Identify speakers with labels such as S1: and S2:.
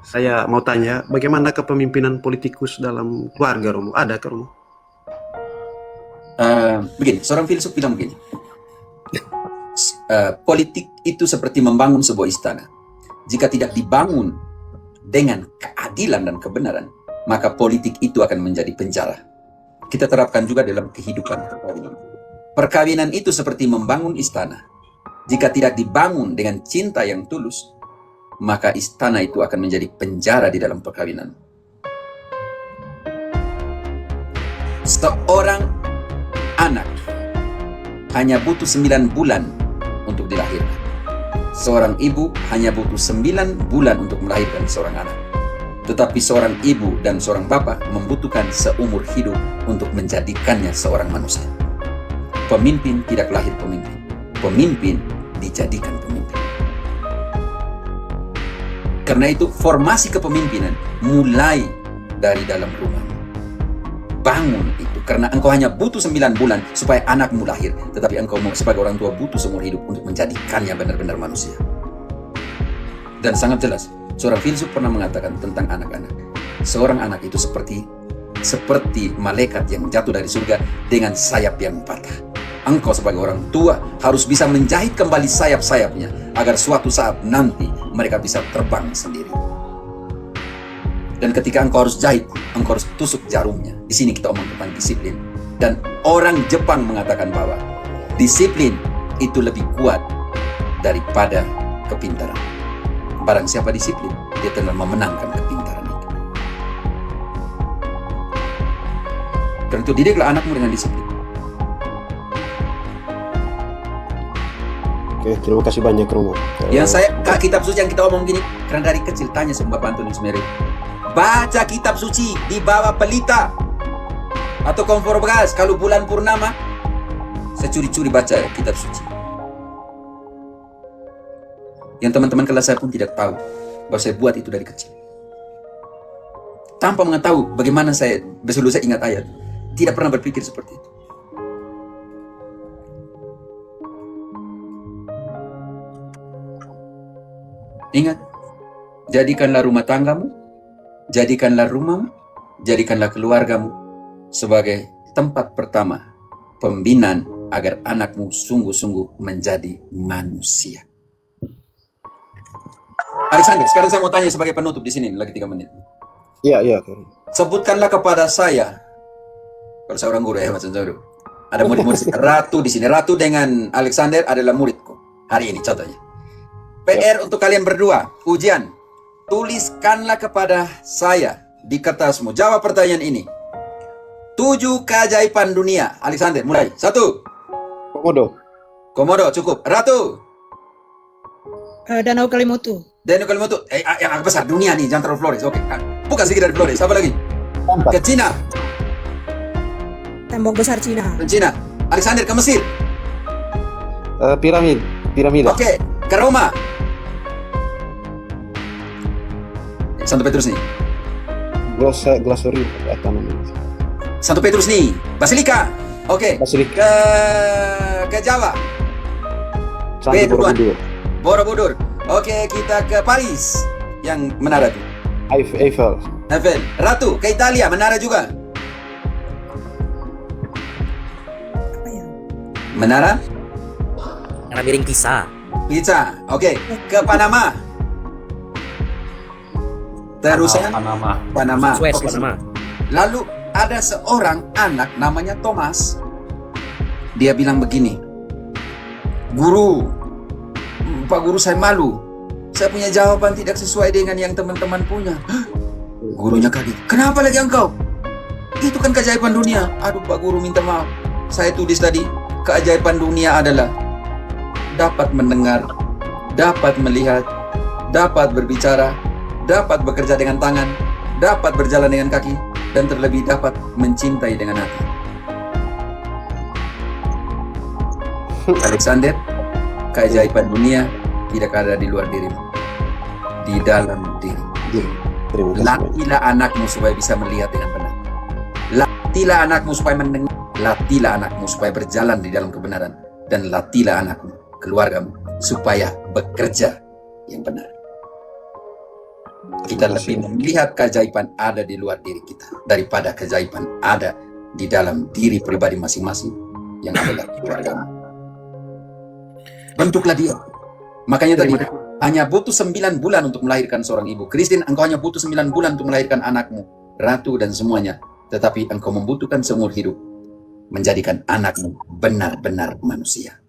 S1: Saya mau tanya, bagaimana kepemimpinan politikus dalam keluarga Romo? Ada ke Romo?
S2: Begini, seorang filsuf bilang begini, politik itu seperti membangun sebuah istana. Jika tidak dibangun dengan keadilan dan kebenaran, maka politik itu akan menjadi penjara. Kita terapkan juga dalam kehidupan perkawinan. Perkawinan itu seperti membangun istana. Jika tidak dibangun dengan cinta yang tulus, maka istana itu akan menjadi penjara di dalam perkawinan. Seorang anak hanya butuh 9 bulan untuk dilahirkan. Seorang ibu hanya butuh 9 bulan untuk melahirkan seorang anak. Tetapi seorang ibu dan seorang bapak membutuhkan seumur hidup untuk menjadikannya seorang manusia. Pemimpin tidak lahir pemimpin. Pemimpin dijadikan pemimpin. Karena itu formasi kepemimpinan mulai dari dalam rumah. Bangun itu, karena engkau hanya butuh 9 bulan supaya anakmu lahir. Tetapi engkau sebagai orang tua butuh seumur hidup untuk menjadikannya benar-benar manusia. Dan sangat jelas, seorang filsuf pernah mengatakan tentang anak-anak. Seorang anak itu seperti malaikat yang jatuh dari surga dengan sayap yang patah. Engkau sebagai orang tua harus bisa menjahit kembali sayap-sayapnya agar suatu saat nanti mereka bisa terbang sendiri. Dan ketika engkau harus jahit, engkau harus tusuk jarumnya. Di sini kita omong tentang disiplin. Dan orang Jepang mengatakan bahwa disiplin itu lebih kuat daripada kepintaran. Barang siapa disiplin, dia telah memenangkan kepintaran itu. Karena itu didiklah anakmu dengan disiplin.
S1: Oke, terima kasih banyak Romo.
S2: Yang kitab suci yang kita omong gini, karena dari kecil tanya sama Bapak Antonius Meri, baca kitab suci di bawah pelita atau kompor gas. Kalau bulan purnama, saya curi-curi baca kitab suci. Yang teman-teman kelas saya pun tidak tahu bahwa saya buat itu dari kecil. Tanpa mengetahui bagaimana saya ingat ayat, tidak pernah berpikir seperti itu. Ingat, jadikanlah rumah tanggamu, jadikanlah rumahmu, jadikanlah keluargamu sebagai tempat pertama pembinaan agar anakmu sungguh-sungguh menjadi manusia. Alexander, sekarang saya mau tanya sebagai penutup di sini, lagi 3 menit.
S1: Iya.
S2: Sebutkanlah kepada saya, kalau seorang guru ya, Mas Jodoh, ada murid-murid Ratu di sini. Ratu dengan Alexander adalah muridku hari ini, contohnya. PR untuk kalian berdua, ujian. Tuliskanlah kepada saya di kertasmu. Jawab pertanyaan ini. 7 keajaiban dunia. Alexander, mulai. 1. Komodo, cukup. Ratu.
S3: Danau Kelimutu.
S2: Danau Kelimutu. Yang agak besar, dunia nih, jangan terlalu Flores. Oke. Bukan sedikit dari Flores. Apa lagi? Ke Cina.
S3: Tembok besar Cina.
S2: Ke Cina. Alexander, ke Mesir.
S1: Piramida.
S2: Oke. Ke Roma. Santo Petrus nih.
S1: Glosorium apa namanya?
S2: Santo Petrus nih. Basilika. Oke.
S1: Basilika.
S2: Ke Jawa.
S1: Candi Borobudur.
S2: Borobudur. Oke, kita ke Paris. Yang menara tuh.
S1: Eiffel.
S2: Ratu, ke Italia, menara juga.
S3: Apa ya?
S2: Menara
S4: miring Pisa.
S2: Oke. Ke Panama. Terusan Panama.
S4: Suez, Panama.
S2: Lalu ada seorang anak namanya Thomas. Dia bilang begini, Guru, Pak Guru, saya malu. Saya punya jawaban tidak sesuai dengan yang teman-teman punya. Gurunya kaget. Kenapa lagi engkau? Itu kan keajaiban dunia. Aduh Pak Guru, minta maaf. Saya tulis tadi, keajaiban dunia adalah dapat mendengar, dapat melihat, dapat berbicara, dapat bekerja dengan tangan, dapat berjalan dengan kaki, dan terlebih dapat mencintai dengan hati. Alexander, keajaiban dunia tidak ada di luar dirimu, di dalam diri. Latihlah anakmu supaya bisa melihat dengan benar. Latihlah anakmu supaya mendengar. Latihlah anakmu supaya berjalan di dalam kebenaran. Dan latihlah anakmu, keluargamu, supaya bekerja yang benar. Kita lebih melihat keajaiban ada di luar diri kita daripada keajaiban ada di dalam diri pribadi masing-masing yang adalah keluarga. Bentuklah dia. Makanya tadi hanya butuh 9 bulan untuk melahirkan seorang ibu. Christine, engkau hanya butuh 9 bulan untuk melahirkan anakmu, Ratu dan semuanya. Tetapi engkau membutuhkan seumur hidup menjadikan anakmu benar-benar manusia.